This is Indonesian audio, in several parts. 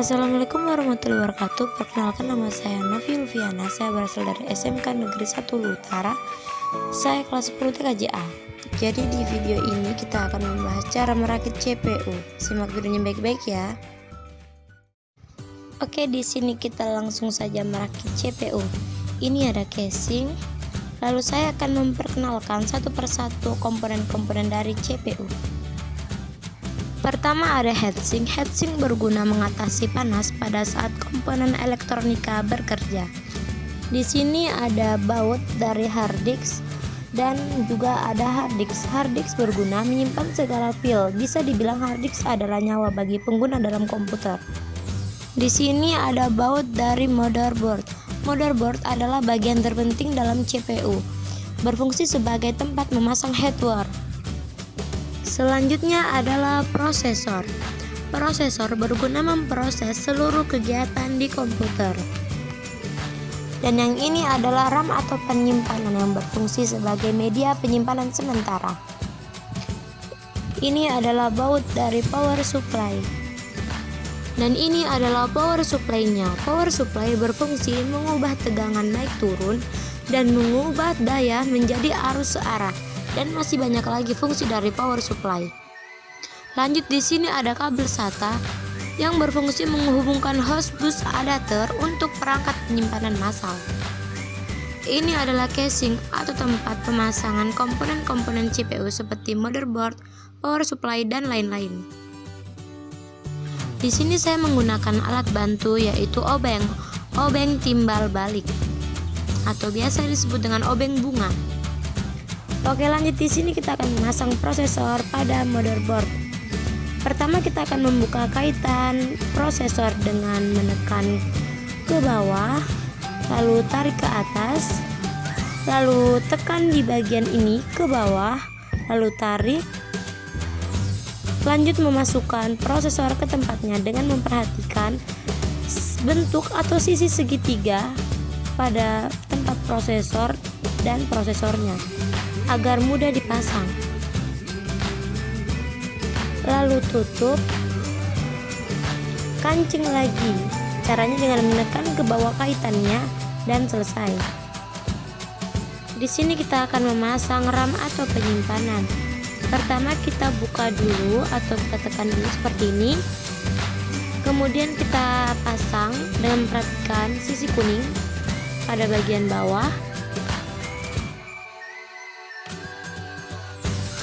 Assalamualaikum warahmatullahi wabarakatuh. Perkenalkan, nama saya Novi Lufiana. Saya berasal dari SMK Negeri 1 Utara. Saya kelas 10 TKJA. Jadi di video ini kita akan membahas cara merakit CPU. Simak videonya baik-baik ya. Oke, di sini kita langsung saja merakit CPU. Ini ada casing. Lalu saya akan memperkenalkan satu persatu komponen-komponen dari CPU. Pertama ada heatsink. Heatsink berguna mengatasi panas pada saat komponen elektronika bekerja. Di sini ada baut dari hard disk dan juga ada hard disk. Hard disk berguna menyimpan segala file. Bisa dibilang hard disk adalah nyawa bagi pengguna dalam komputer. Di sini ada baut dari motherboard. Motherboard adalah bagian terpenting dalam CPU, berfungsi sebagai tempat memasang hardware. Selanjutnya adalah prosesor. Prosesor berguna memproses seluruh kegiatan di komputer. Dan yang ini adalah RAM atau penyimpanan yang berfungsi sebagai media penyimpanan sementara. Ini adalah baut dari power supply. Dan ini adalah power supply-nya. Power supply berfungsi mengubah tegangan naik turun dan mengubah daya menjadi arus searah. Dan masih banyak lagi fungsi dari power supply. Lanjut, di sini ada kabel SATA yang berfungsi menghubungkan host bus adapter untuk perangkat penyimpanan massal. Ini adalah casing atau tempat pemasangan komponen-komponen CPU seperti motherboard, power supply, dan lain-lain. Di sini saya menggunakan alat bantu yaitu obeng timbal balik atau biasa disebut dengan obeng bunga. Oke, lanjut, di sini kita akan memasang prosesor pada motherboard. Pertama kita akan membuka kaitan prosesor dengan menekan ke bawah, lalu tarik ke atas, lalu tekan di bagian ini ke bawah, lalu tarik. Lanjut memasukkan prosesor ke tempatnya dengan memperhatikan bentuk atau sisi segitiga pada tempat prosesor dan prosesornya agar mudah dipasang. Lalu tutup, kancing lagi. Caranya dengan menekan ke bawah kaitannya dan selesai. Di sini kita akan memasang RAM atau penyimpanan. Pertama kita buka dulu atau kita tekan dulu seperti ini. Kemudian kita pasang dengan memperhatikan sisi kuning pada bagian bawah.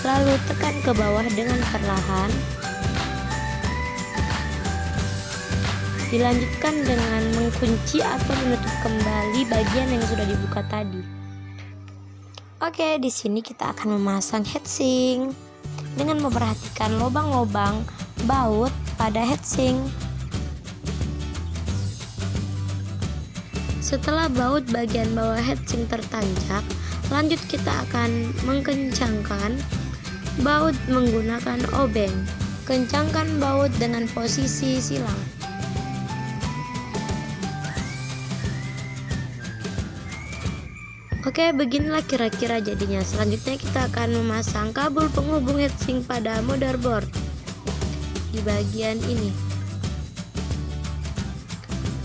Lalu tekan ke bawah dengan perlahan. Dilanjutkan dengan mengunci atau menutup kembali bagian yang sudah dibuka tadi. Oke, di sini kita akan memasang heatsink dengan memperhatikan lubang-lubang baut pada heatsink. Setelah baut bagian bawah heatsink tertancap, lanjut kita akan mengkencangkan baut menggunakan obeng. Kencangkan baut dengan posisi silang. Oke, beginilah kira-kira jadinya. Selanjutnya kita akan memasang kabel penghubung heatsink pada motherboard di bagian ini.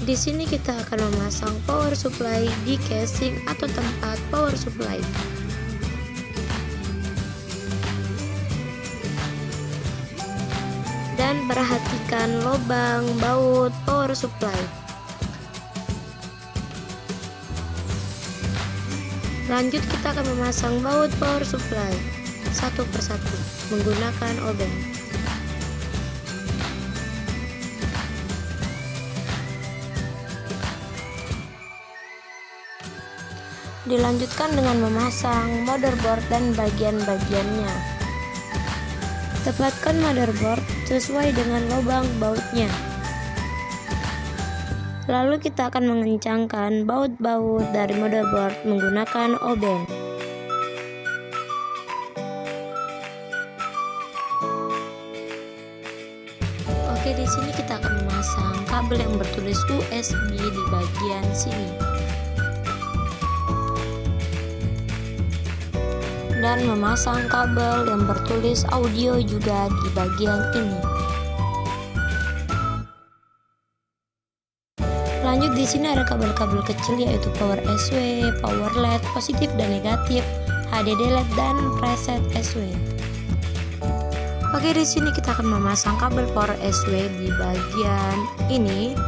Di sini kita akan memasang power supply di casing atau tempat power supply. Dan perhatikan lubang baut power supply. Lanjut kita akan memasang baut power supply satu persatu menggunakan obeng. Dilanjutkan dengan memasang motherboard dan bagian-bagiannya. Tepatkan motherboard sesuai dengan lubang bautnya. Lalu kita akan mengencangkan baut-baut dari motherboard menggunakan obeng. Oke, di sini kita akan memasang kabel yang bertulis USB di bagian sini. Dan memasang kabel yang bertulis audio juga di bagian ini. Di sini ada kabel-kabel kecil yaitu power SW, power LED, positif dan negatif, HDD LED dan preset SW. Oke, di sini kita akan memasang kabel power SW di bagian ini.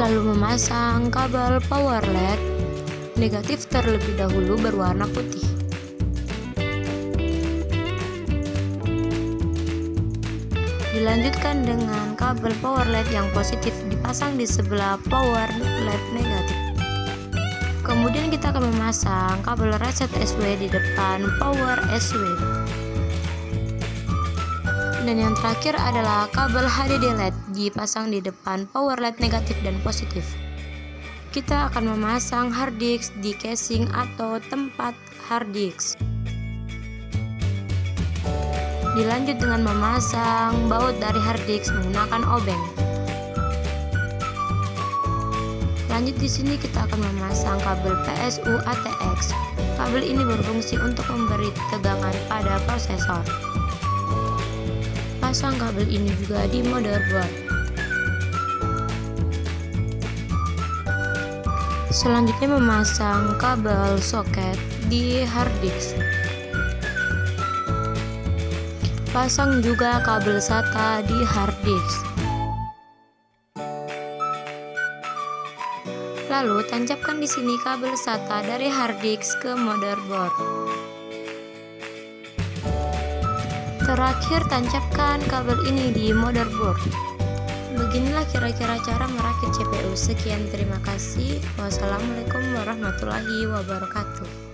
Lalu memasang kabel power LED negatif terlebih dahulu berwarna putih. Dilanjutkan dengan kabel power LED yang positif dipasang di sebelah power LED negatif. Kemudian kita akan memasang kabel reset SW di depan power SW. Dan yang terakhir adalah kabel HDD LED dipasang di depan power LED negatif dan positif. Kita akan memasang hard disk di casing atau tempat hard disk. Dilanjut dengan memasang baut dari hard disk menggunakan obeng. Lanjut di sini kita akan memasang kabel PSU ATX. Kabel ini berfungsi untuk memberi tegangan pada prosesor. Pasang kabel ini juga di motherboard. Selanjutnya memasang kabel soket di hard disk. Pasang juga kabel SATA di hard disk. Lalu tancapkan di sini kabel SATA dari hard disk ke motherboard. Terakhir tancapkan kabel ini di motherboard. Beginilah kira-kira cara merakit CPU. Sekian, terima kasih. Wassalamualaikum warahmatullahi wabarakatuh.